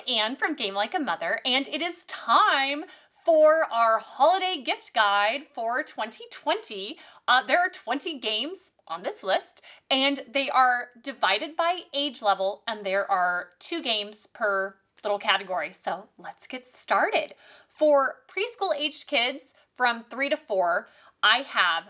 Anne from Game Like a Mother, and it is time for our holiday gift guide for 2020. There are 20 games on this list, and they are divided by age level, and there are 2 games per little category. So let's get started. For preschool aged kids from 3 to 4, I have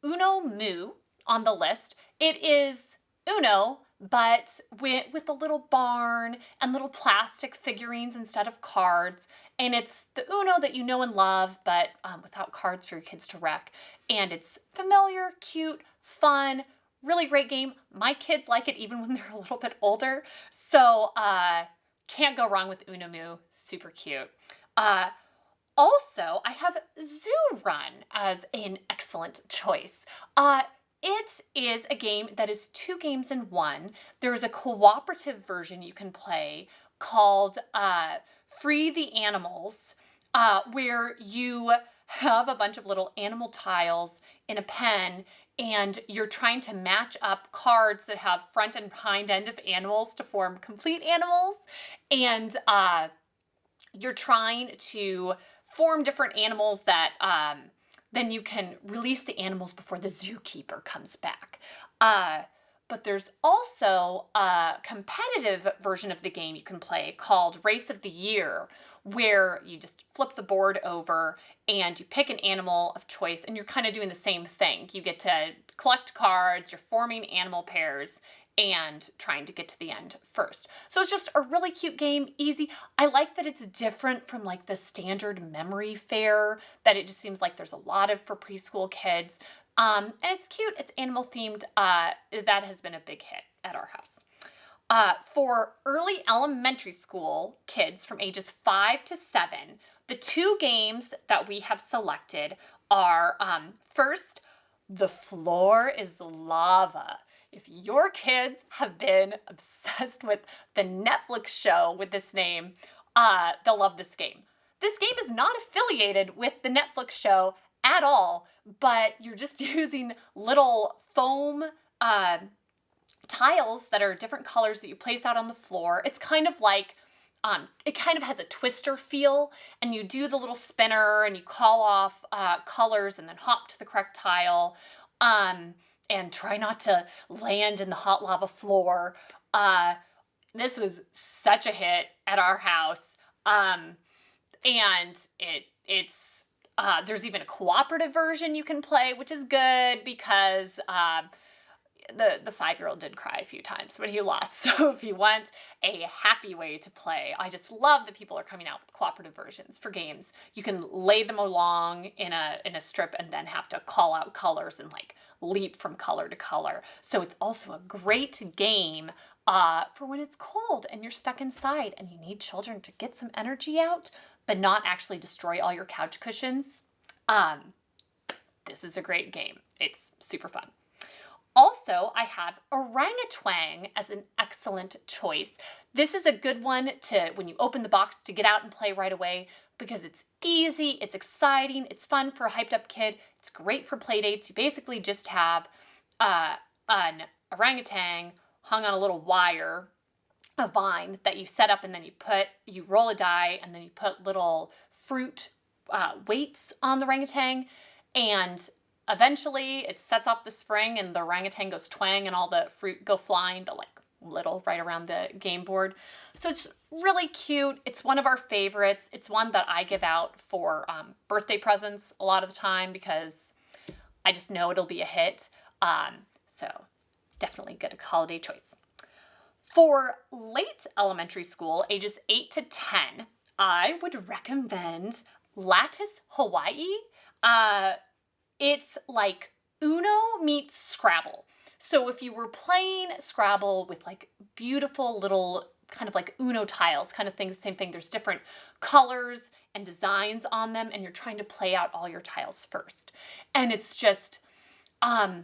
Uno Moo on the list. It is Uno, but with a little barn and little plastic figurines instead of cards. And it's the Uno that you know and love, but without cards for your kids to wreck. And it's familiar, cute, fun, really great game. My kids like it even when they're a little bit older. So can't go wrong with Uno Moo. Super cute. Also, I have Zoo Run as an excellent choice. It is a game that is 2 games in 1. There is a cooperative version you can play called Free the Animals, where you have a bunch of little animal tiles in a pen, and you're trying to match up cards that have front and hind end of animals to form complete animals. And you're trying to form different animals that then you can release the animals before the zookeeper comes back. But there's also a competitive version of the game you can play called Race of the Year, where you just flip the board over and you pick an animal of choice, and you're kind of doing the same thing. You get to collect cards, you're forming animal pairs, and trying to get to the end first. So it's just a really cute game, easy. I like that it's different from like the standard memory fare, that it just seems like there's a lot of for preschool kids. And it's cute, it's animal themed. That has been a big hit at our house. For early elementary school kids from ages 5 to 7, the 2 games that we have selected are, first, The Floor is Lava. If your kids have been obsessed with the Netflix show with this name, they'll love this game. This game is not affiliated with the Netflix show at all, but you're just using little foam tiles that are different colors that you place out on the floor. It's kind of like, it kind of has a twister feel, and you do the little spinner and you call off colors and then hop to the correct tile. And try not to land in the hot lava floor. This was such a hit at our house. And it's there's even a cooperative version you can play, which is good because the 5-year-old did cry a few times when he lost. So if you want a happy way to play, I just love that people are coming out with cooperative versions for games. You can lay them along in a strip and then have to call out colors and like leap from color to color. So it's also a great game for when it's cold and you're stuck inside and you need children to get some energy out, but not actually destroy all your couch cushions. This is a great game. It's super fun. Also, I have OranguTwang as an excellent choice. This is a good one to, when you open the box, to get out and play right away because it's easy, it's exciting, it's fun for a hyped up kid. It's great for play dates. You basically just have an orangutan hung on a little wire, a vine that you set up, and then you roll a die, and then you put little fruit weights on the orangutan, and eventually it sets off the spring and the orangutan goes twang and all the fruit go flying, but like little right around the game board. So it's really cute. It's one of our favorites. It's one that I give out for birthday presents a lot of the time because I just know it'll be a hit. So definitely good holiday choice. For late elementary school, ages 8 to 10, I would recommend Latice Hawaii. It's like Uno meets Scrabble. So if you were playing Scrabble with like beautiful little kind of like Uno tiles, kind of things, same thing. There's different colors and designs on them, and you're trying to play out all your tiles first. And it's just, I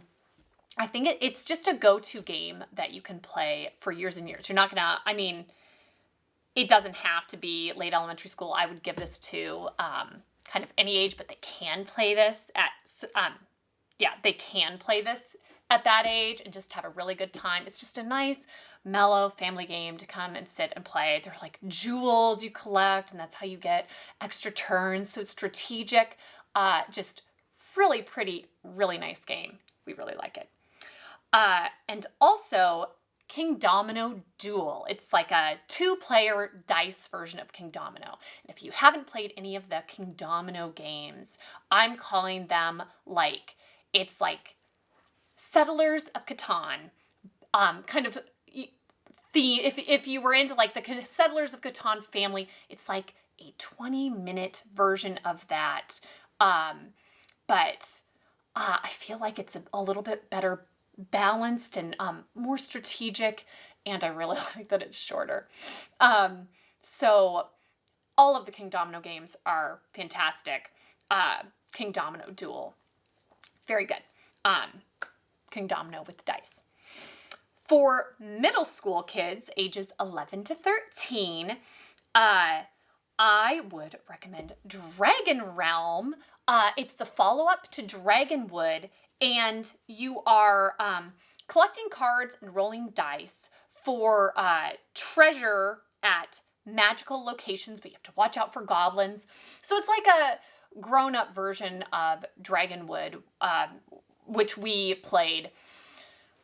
think it's just a go-to game that you can play for years and years. You're not gonna, I mean, it doesn't have to be late elementary school. I would give this to kind of any age, but they can play this at, they can play this at that age and just have a really good time. It's just a nice, mellow family game to come and sit and play. They're like jewels you collect, and that's how you get extra turns. So it's strategic, just really pretty, really nice game. We really like it. And also Kingdomino Duel. It's like a 2-player dice version of Kingdomino. And if you haven't played any of the Kingdomino games, I'm calling them like, it's like Settlers of Catan, kind of theme. If you were into like the Settlers of Catan family, it's like a 20-minute version of that. But I feel like it's a little bit better balanced and more strategic, and I really like that it's shorter. So all of the Kingdomino games are fantastic. Kingdomino Duel, very good. Kingdomino with dice. For middle school kids ages 11 to 13, I would recommend Dragonrealm. It's the follow-up to Dragonwood, and you are collecting cards and rolling dice for treasure at magical locations, but you have to watch out for goblins. So it's like a grown-up version of Dragonwood, which we played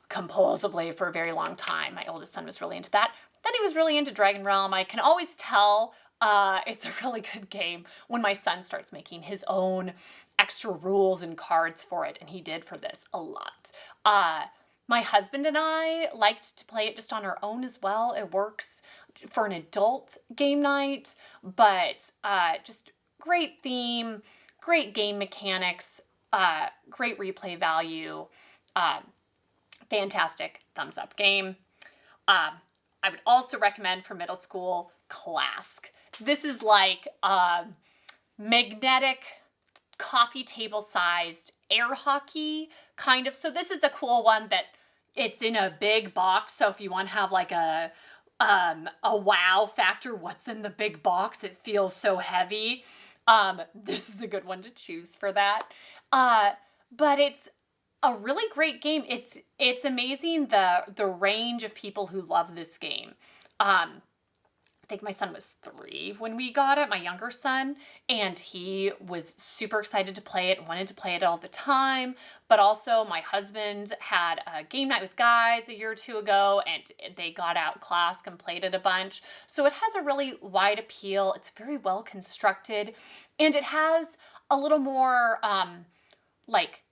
compulsively for a very long time. My oldest son was really into that. Then he was really into Dragonrealm. I can always tell it's a really good game when my son starts making his own extra rules and cards for it, and he did for this a lot. My husband and I liked to play it just on our own as well. It works for an adult game night, but just great theme, great game mechanics, great replay value, fantastic thumbs up game. I would also recommend for middle school Klask. This is like magnetic coffee table sized air hockey kind of. So this is a cool one that it's in a big box. So if you want to have like a wow factor, what's in the big box? It feels so heavy. This is a good one to choose for that. But it's a really great game. It's amazing the range of people who love this game. I think my son was 3 when we got it, my younger son, and he was super excited to play it and wanted to play it all the time. But also my husband had a game night with guys a year or 2 ago, and they got out Klask and played it a bunch. So it has a really wide appeal. It's very well constructed, and it has a little more like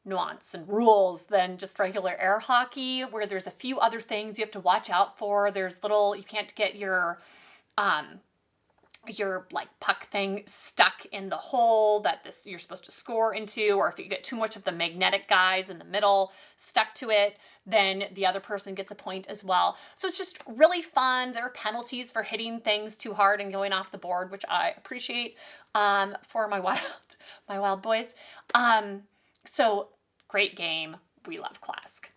nuance and rules than just regular air hockey, where there's a few other things you have to watch out for. There's you can't get your like puck thing stuck in the hole that you're supposed to score into, or if you get too much of the magnetic guys in the middle stuck to it, then the other person gets a point as well. So it's just really fun. There are penalties for hitting things too hard and going off the board, which I appreciate for my wild boys. So great game. We love Klask.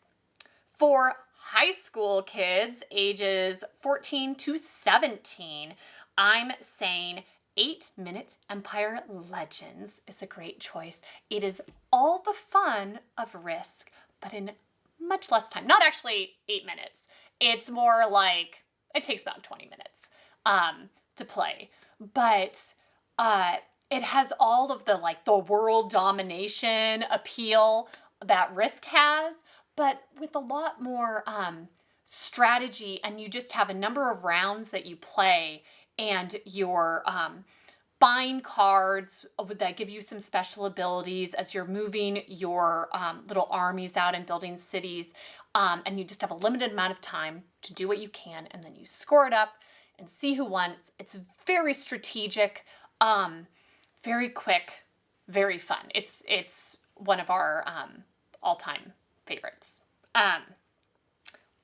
For high school kids ages 14 to 17, I'm saying 8-Minute Empire Legends is a great choice. It is all the fun of Risk, but in much less time. Not actually 8 minutes. It's more like, it takes about 20 minutes to play. But it has all of the world domination appeal that Risk has, but with a lot more strategy, and you just have a number of rounds that you play, and you're buying cards that give you some special abilities as you're moving your little armies out and building cities, and you just have a limited amount of time to do what you can, and then you score it up and see who won. It's very strategic, very quick, very fun. It's one of our all-time favorites.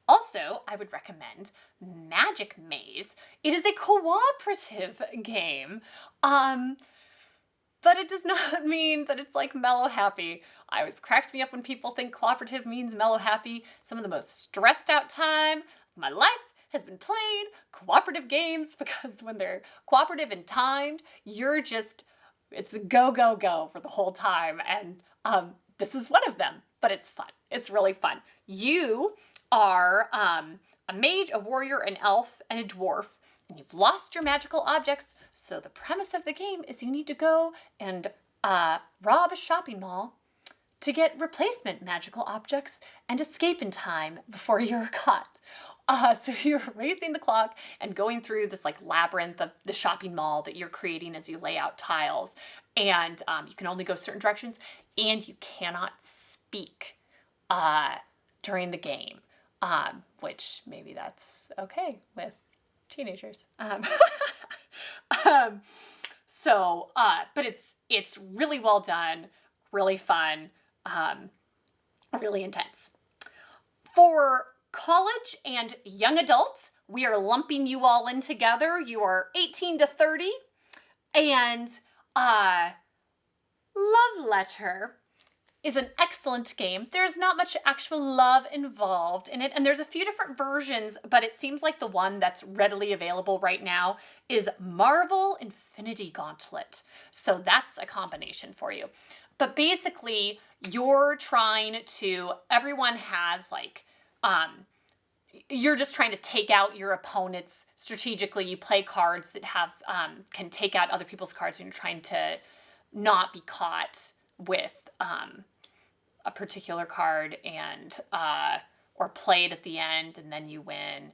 Also, I would recommend Magic Maze. It is a cooperative game, but it does not mean that it's like mellow happy. I always cracks me up when people think cooperative means mellow happy. Some of the most stressed out time of my life has been playing cooperative games, because when they're cooperative and timed, it's go, go, go for the whole time. And this is one of them, but it's fun. It's really fun. You are a mage, a warrior, an elf, and a dwarf, and you've lost your magical objects. So the premise of the game is you need to go and rob a shopping mall to get replacement magical objects and escape in time before you're caught. So you're racing the clock and going through this like labyrinth of the shopping mall that you're creating as you lay out tiles. And you can only go certain directions, and you cannot speak during the game, which maybe that's okay with teenagers. But it's really well done, really fun, really intense. For college and young adults, we are lumping you all in together. You are 18 to 30, and Love Letter is an excellent game. There's not much actual love involved in it, and there's a few different versions, but it seems like the one that's readily available right now is Marvel Infinity Gauntlet. So that's a combination for you. But basically, you're trying to, everyone has like, you're just trying to take out your opponents strategically. You play cards that have, can take out other people's cards, and you're trying to not be caught with a particular card and or played at the end and then you win.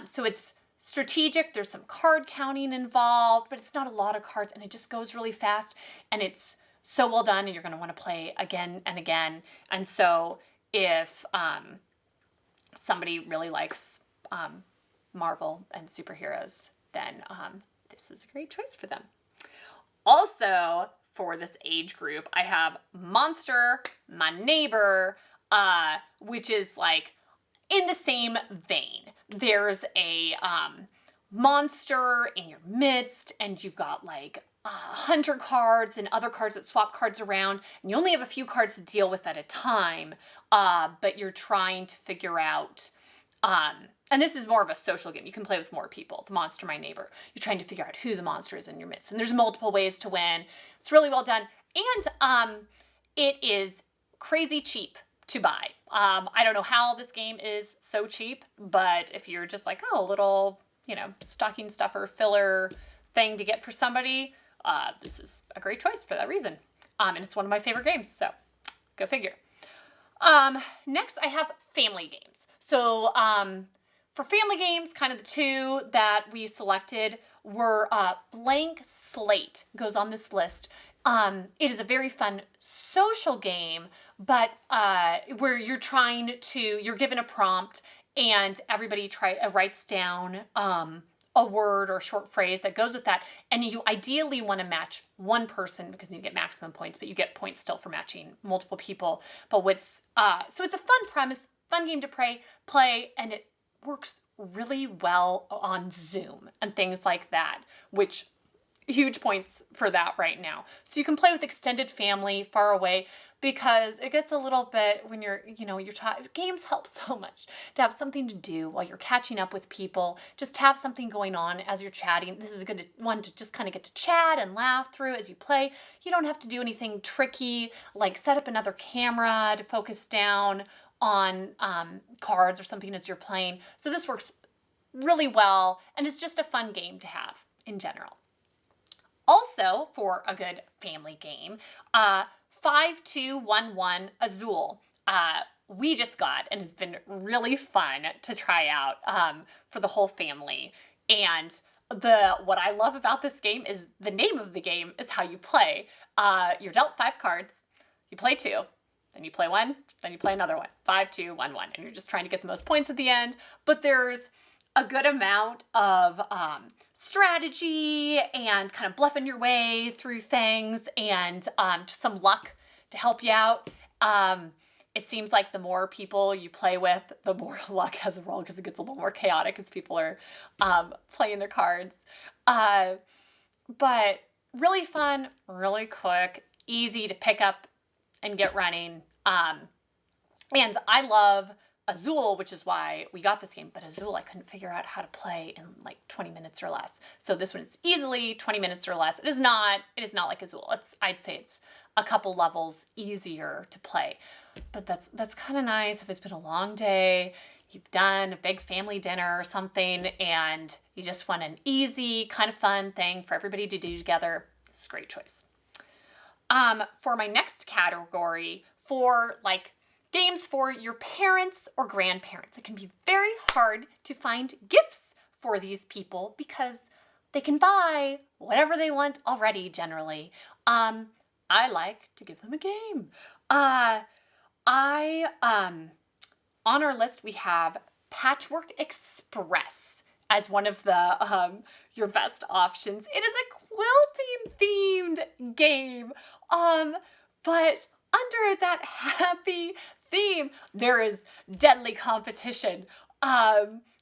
So it's strategic. There's some card counting involved, but it's not a lot of cards, and it just goes really fast, and it's so well done, and you're going to want to play again and again. And so if somebody really likes Marvel and superheroes, then this is a great choice for them. Also, for this age group, I have Monster, My Neighbor, which is like in the same vein. There's a monster in your midst, and you've got like hunter cards and other cards that swap cards around, and you only have a few cards to deal with at a time, but you're trying to figure out, and this is more of a social game. You can play with more people. The Monster, My Neighbor. You're trying to figure out who the monster is in your midst, and there's multiple ways to win. It's really well done, and it is crazy cheap to buy. I don't know how this game is so cheap, but if you're just like, oh, a little, stocking stuffer filler thing to get for somebody, this is a great choice for that reason. And it's one of my favorite games, so go figure. Next, I have family games. So for family games, kind of the two that we selected were Blank Slate goes on this list. It is a very fun social game, but where you're given a prompt, and everybody writes down a word or short phrase that goes with that, and you ideally want to match one person because you get maximum points, but you get points still for matching multiple people. But so it's a fun premise, fun game to play, and it works really well on Zoom and things like that, which huge points for that right now. So you can play with extended family far away, because it gets a little bit when you're games help so much to have something to do while you're catching up with people. Just have something going on as you're chatting. This is a good one to just kind of get to chat and laugh through as you play. You don't have to do anything tricky, like set up another camera to focus down on cards or something as you're playing. So this works really well, and it's just a fun game to have in general. Also, for a good family game, 5211 Azul. We just got, and it's been really fun to try out for the whole family. And what I love about this game is the name of the game is how you play. You're dealt 5 cards, you play 2, then you play 1, then you play another one. 5, 2, 1, 1. And you're just trying to get the most points at the end. But there's a good amount of strategy and kind of bluffing your way through things, and just some luck to help you out. It seems like the more people you play with, the more luck has a role, because it gets a little more chaotic as people are playing their cards. But really fun, really quick, easy to pick up and get running. And I love Azul, which is why we got this game, but Azul I couldn't figure out how to play in like 20 minutes or less. So this one is easily 20 minutes or less. It is not like Azul. I'd say it's a couple levels easier to play. But that's kind of nice if it's been a long day, you've done a big family dinner or something, and you just want an easy, kind of fun thing for everybody to do together. It's a great choice. For my next category, for like games for your parents or grandparents, it can be very hard to find gifts for these people because they can buy whatever they want already generally. I like to give them a game. On our list, we have Patchwork Express as one of the your best options. It is a quilting themed game, but under that happy theme, there is deadly competition.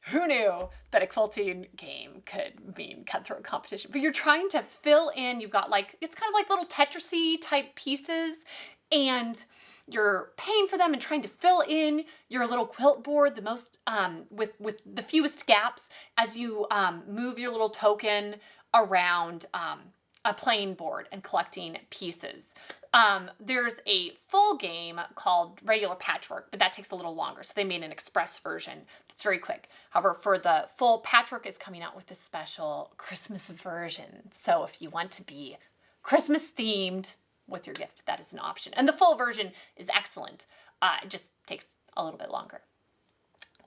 Who knew that a quilting game could mean cutthroat competition? But you're trying to fill in, you've got like, it's kind of like little Tetris-y type pieces, and you're paying for them and trying to fill in your little quilt board the most, with the fewest gaps as you move your little token around a playing board and collecting pieces. There's a full game called regular Patchwork, but that takes a little longer. So they made an express version that's very quick. However, for the full, Patchwork is coming out with a special Christmas version. So if you want to be Christmas themed with your gift, that is an option. And the full version is excellent. It just takes a little bit longer.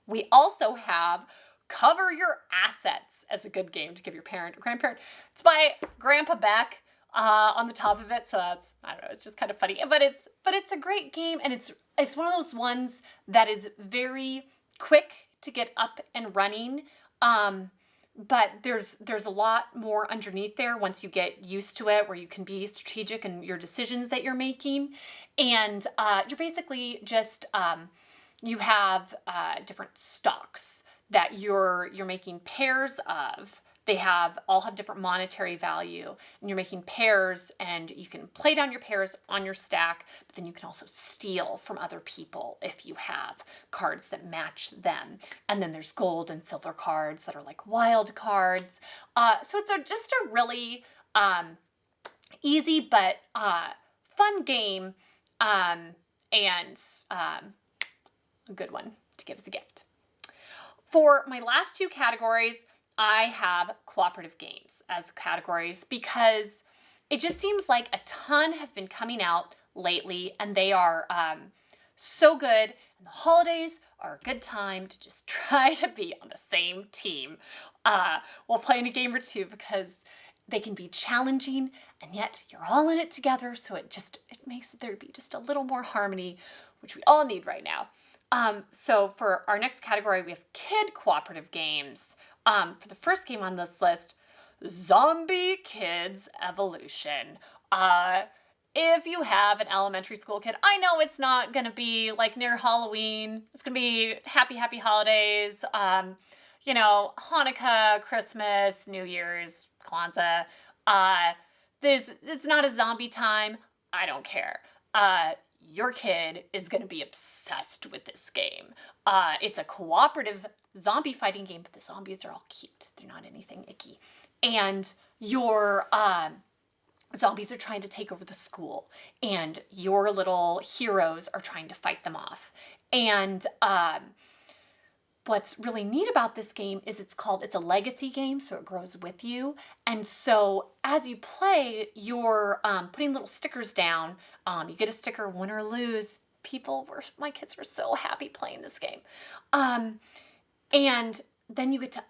We also have Cover Your Assets as a good game to give your parent or grandparent. It's by Grandpa Beck on the top of it, so that's, I don't know, it's just kind of funny. But it's a great game, and it's one of those ones that is very quick to get up and running. But there's a lot more underneath there once you get used to it, where you can be strategic in your decisions that you're making. And you're basically just, you have different stocks that you're making pairs of. They all have different monetary value, and you're making pairs, and you can play down your pairs on your stack, but then you can also steal from other people if you have cards that match them. And then there's gold and silver cards that are like wild cards. So it's just a really easy but fun game, and a good one to give as a gift. For my last two categories, I have cooperative games as categories because it just seems like a ton have been coming out lately, and they are so good. And the holidays are a good time to just try to be on the same team while playing a game or two, because they can be challenging, and yet you're all in it together. So it makes there be just a little more harmony, which we all need right now. So for our next category, we have kid cooperative games. For the first game on this list, Zombie Kidz Evolution. If you have an elementary school kid, I know it's not going to be like near Halloween. It's going to be happy holidays, Hanukkah, Christmas, New Year's, Kwanzaa. It's not a zombie time. I don't care. Your kid is going to be obsessed with this game. It's a cooperative zombie fighting game, but the zombies are all cute. They're not anything icky. And your zombies are trying to take over the school, and your little heroes are trying to fight them off. And what's really neat about this game is it's a legacy game, so it grows with you. And so as you play, you're putting little stickers down. You get a sticker, win or lose. My kids were so happy playing this game. And then you get to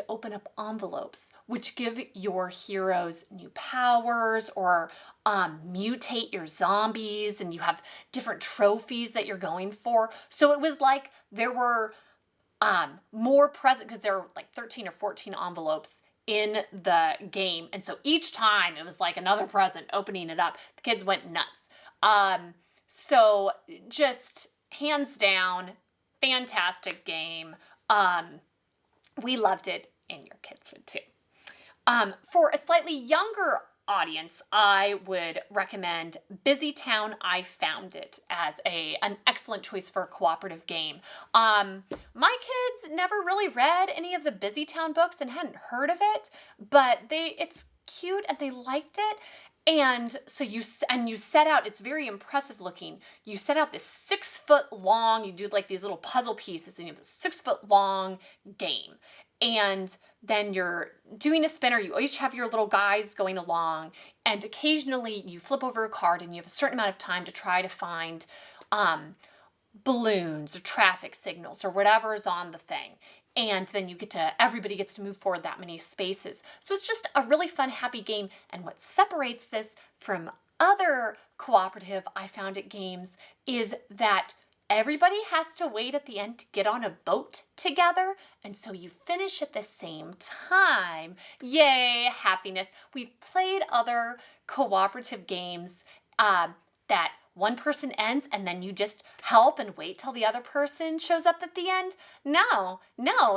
open up envelopes, which give your heroes new powers or mutate your zombies, and you have different trophies that you're going for. So it was like there were more present, because there were like 13 or 14 envelopes in the game. And so each time it was like another present, opening it up. The kids went nuts. So just hands down, fantastic game. We loved it, and your kids would too. For a slightly younger audience, I would recommend Busytown, I Found It as an excellent choice for a cooperative game. My kids never really read any of the Busytown books and hadn't heard of it, but it's cute and they liked it. And so you set out, it's very impressive looking. You set out this 6-foot long, you do like these little puzzle pieces, and you have this 6-foot long game. And then you're doing a spinner. You each have your little guys going along, and occasionally you flip over a card and you have a certain amount of time to try to find balloons or traffic signals or whatever is on the thing. And then everybody gets to move forward that many spaces. So it's just a really fun, happy game. And what separates this from other cooperative I found at games is that everybody has to wait at the end to get on a boat together. And so you finish at the same time. Yay, happiness. We've played other cooperative games that one person ends and then you just help and wait till the other person shows up at the end. No.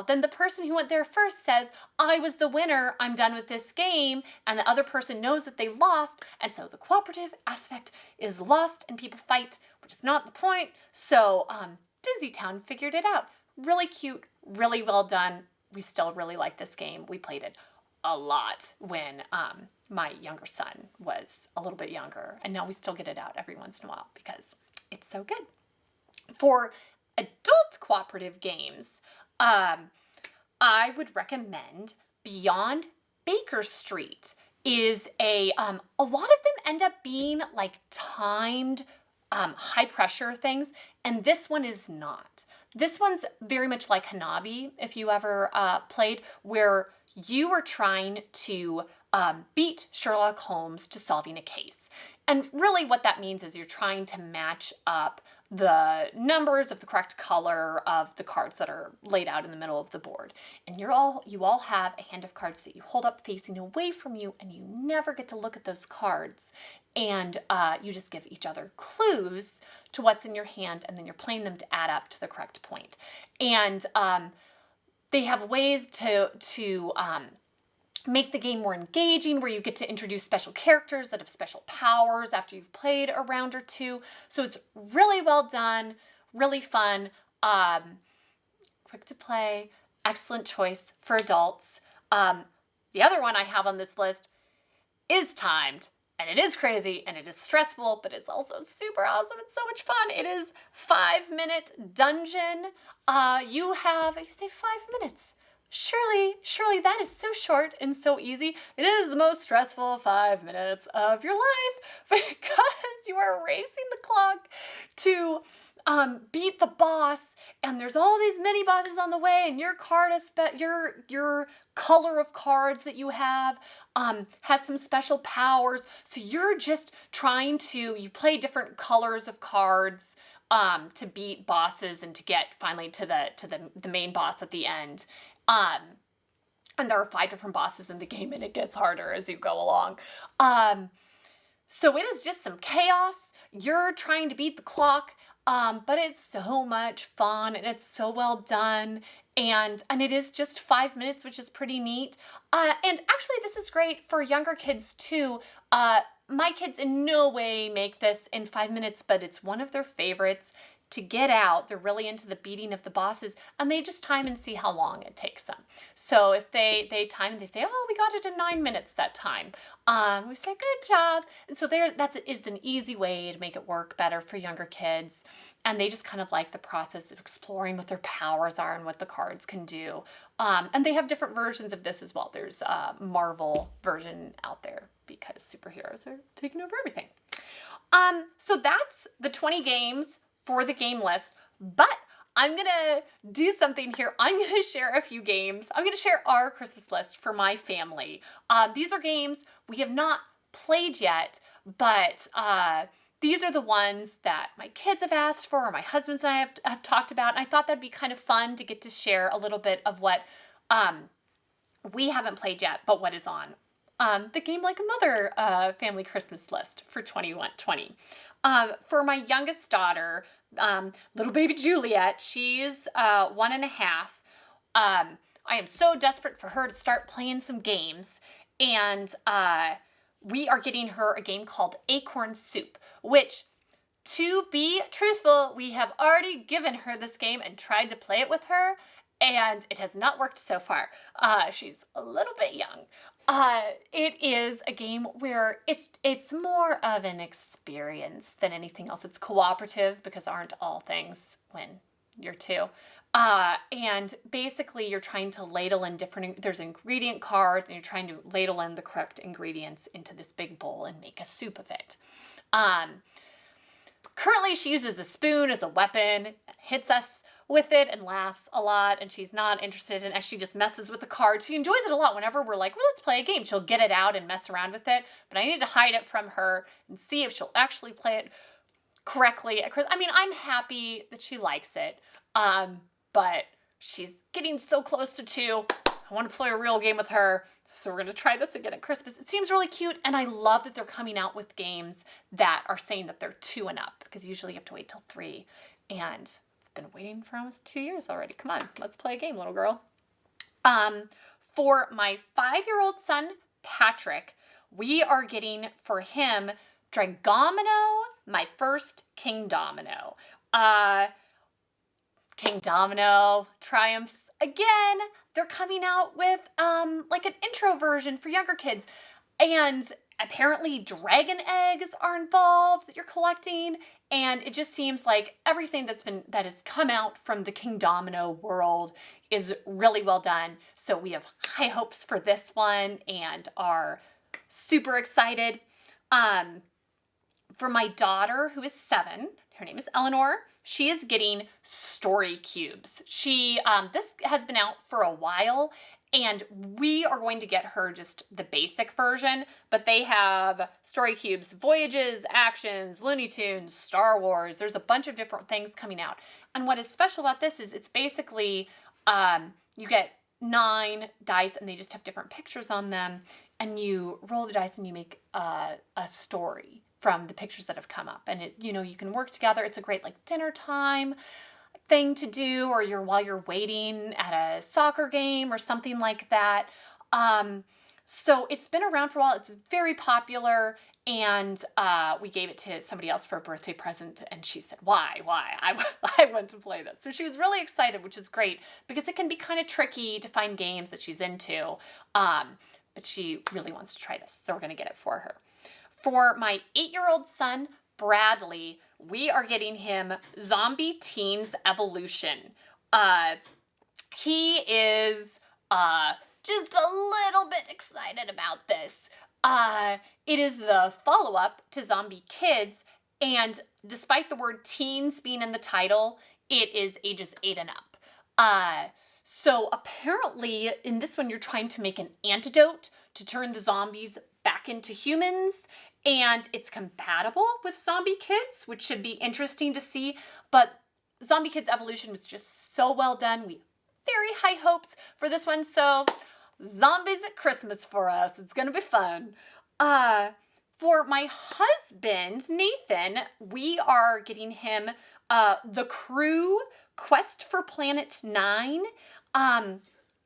Then the person who went there first says, I was the winner, I'm done with this game. And the other person knows that they lost. And so the cooperative aspect is lost and people fight, which is not the point. So Busytown figured it out. Really cute, really well done. We still really like this game. We played it a lot when my younger son was a little bit younger, and now we still get it out every once in a while because it's so good. For adult cooperative games, I would recommend Beyond Baker Street. Is a lot of them end up being like timed high pressure things, and this one is not. This one's very much like Hanabi, if you ever played, where you are trying to beat Sherlock Holmes to solving a case. And really what that means is you're trying to match up the numbers of the correct color of the cards that are laid out in the middle of the board. And you all have a hand of cards that you hold up facing away from you, and you never get to look at those cards. And you just give each other clues to what's in your hand, and then you're playing them to add up to the correct point. And they have ways to make the game more engaging, where you get to introduce special characters that have special powers after you've played a round or two. So it's really well done, really fun, quick to play, excellent choice for adults. The other one I have on this list is timed, and it is crazy, and it is stressful, but it's also super awesome. It's so much fun. It is 5-minute dungeon. You say 5 minutes. Surely that is so short and so easy. It is the most stressful 5 minutes of your life because you are racing the clock to beat the boss, and there's all these mini bosses on the way, and your card your color of cards that you have has some special powers. So you're just trying to play different colors of cards to beat bosses and to get finally to the main boss at the end. And there are 5 different bosses in the game, and it gets harder as you go along. So it is just some chaos. You're trying to beat the clock, but it's so much fun, and it's so well done. And it is just 5 minutes, which is pretty neat. And actually, this is great for younger kids too. My kids in no way make this in 5 minutes, but it's one of their favorites to get out. They're really into the beating of the bosses, and they just time and see how long it takes them. So if they time and they say, oh, we got it in 9 minutes that time, we say, good job. And so that is an easy way to make it work better for younger kids. And they just kind of like the process of exploring what their powers are and what the cards can do. And they have different versions of this as well. There's a Marvel version out there because superheroes are taking over everything. So that's the 20 games for the game list, but I'm gonna do something here. I'm gonna share a few games. I'm gonna share our Christmas list for my family. These are games we have not played yet, but these are the ones that my kids have asked for, or my husband and I have talked about, and I thought that'd be kind of fun to get to share a little bit of what we haven't played yet, but what is on the Game Like a Mother family Christmas list for 2020. For my youngest daughter, little baby Juliet, she's 1.5. I am so desperate for her to start playing some games, and we are getting her a game called Acorn Soup, which, to be truthful, we have already given her this game and tried to play it with her, and it has not worked so far. She's a little bit young. It is a game where it's more of an experience than anything else. It's cooperative because aren't all things when you're two. And basically you're trying to ladle in there's ingredient cards and you're trying to ladle in the correct ingredients into this big bowl and make a soup of it. Currently she uses the spoon as a weapon, hits us with it and laughs a lot, and she's not interested in as she just messes with the cards. She enjoys it a lot. Whenever we're like, well, let's play a game, she'll get it out and mess around with it, but I need to hide it from her and see if she'll actually play it correctly. I mean, I'm happy that she likes it, but she's getting so close to 2. I want to play a real game with her, so we're going to try this again at Christmas. It seems really cute, and I love that they're coming out with games that are saying that they're 2 and up, because usually you have to wait till 3, and been waiting for almost 2 years already. Come on, let's play a game, little girl. For my 5-year-old son, Patrick, we are getting for him Dragomino, my first Kingdomino. Kingdomino triumphs again. They're coming out with like an intro version for younger kids. And apparently dragon eggs are involved that you're collecting, and it just seems like everything that has come out from the Kingdomino world is really well done. So we have high hopes for this one and are super excited. For my daughter, who is 7, her name is Eleanor. She is getting story cubes. This has been out for a while, and we are going to get her just the basic version, but they have story cubes, Voyages, Actions, Looney Tunes, Star Wars. There's a bunch of different things coming out. And what is special about this is it's basically, you get 9 dice and they just have different pictures on them, and you roll the dice and you make a story from the pictures that have come up. And you can work together. It's a great like dinner time thing to do, or while you're waiting at a soccer game or something like that. So it's been around for a while. It's very popular, and we gave it to somebody else for a birthday present, and she said, why? I want to play this. So she was really excited, which is great, because it can be kind of tricky to find games that she's into, but she really wants to try this, so we're going to get it for her. For my 8-year-old son, Bradley, we are getting him Zombie Teenz Evolution. He is just a little bit excited about this. It is the follow-up to Zombie Kidz, and despite the word teens being in the title, it is ages 8 and up. So apparently in this one, you're trying to make an antidote to turn the zombies back into humans, and it's compatible with Zombie Kidz, which should be interesting to see. But Zombie Kidz Evolution was just so well done. We have very high hopes for this one. So zombies at Christmas for us. It's going to be fun. For my husband, Nathan, we are getting him The Crew Quest for Planet 9.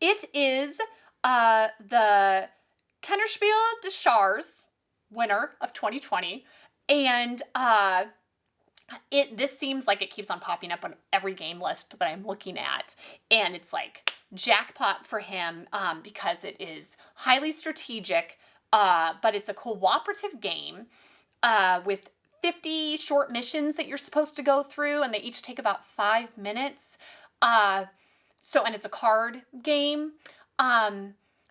It is the Kennerspiel des Jahres winner of 2020, and this seems like it keeps on popping up on every game list that I'm looking at, and it's like jackpot for him because it is highly strategic, but it's a cooperative game with 50 short missions that you're supposed to go through, and they each take about 5 minutes. And it's a card game.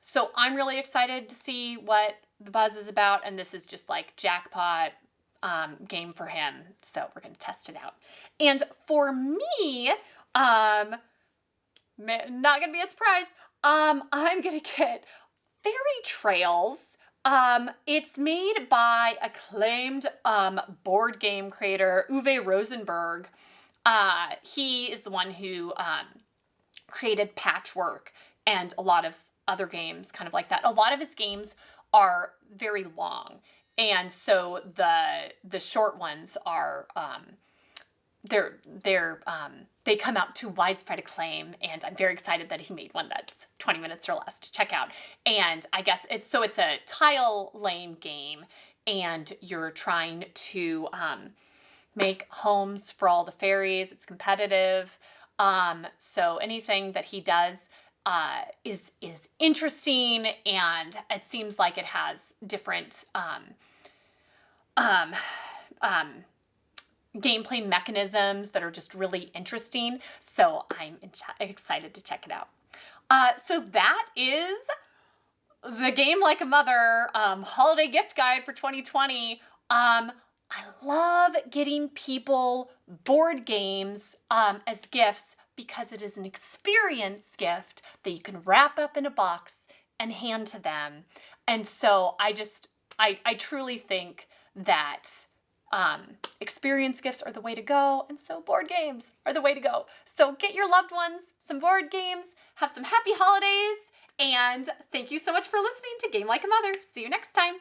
So I'm really excited to see what the buzz is about, and this is just like jackpot game for him. So we're going to test it out. And for me, not going to be a surprise, I'm going to get Fairy Trails. It's made by acclaimed board game creator Uwe Rosenberg. He is the one who created Patchwork and a lot of other games kind of like that. A lot of his games are very long, and so the short ones are they come out to widespread acclaim, and I'm very excited that he made one that's 20 minutes or less to check out. And I guess it's a tile lane game, and you're trying to make homes for all the fairies. It's competitive. So anything that he does is interesting, and it seems like it has different gameplay mechanisms that are just really interesting. So I'm excited to check it out. So that is the Game Like a Mother holiday gift guide for 2020. I love getting people board games as gifts because it is an experience gift that you can wrap up in a box and hand to them. And so I truly think that experience gifts are the way to go, and so board games are the way to go. So get your loved ones some board games, have some happy holidays, and thank you so much for listening to Game Like a Mother. See you next time.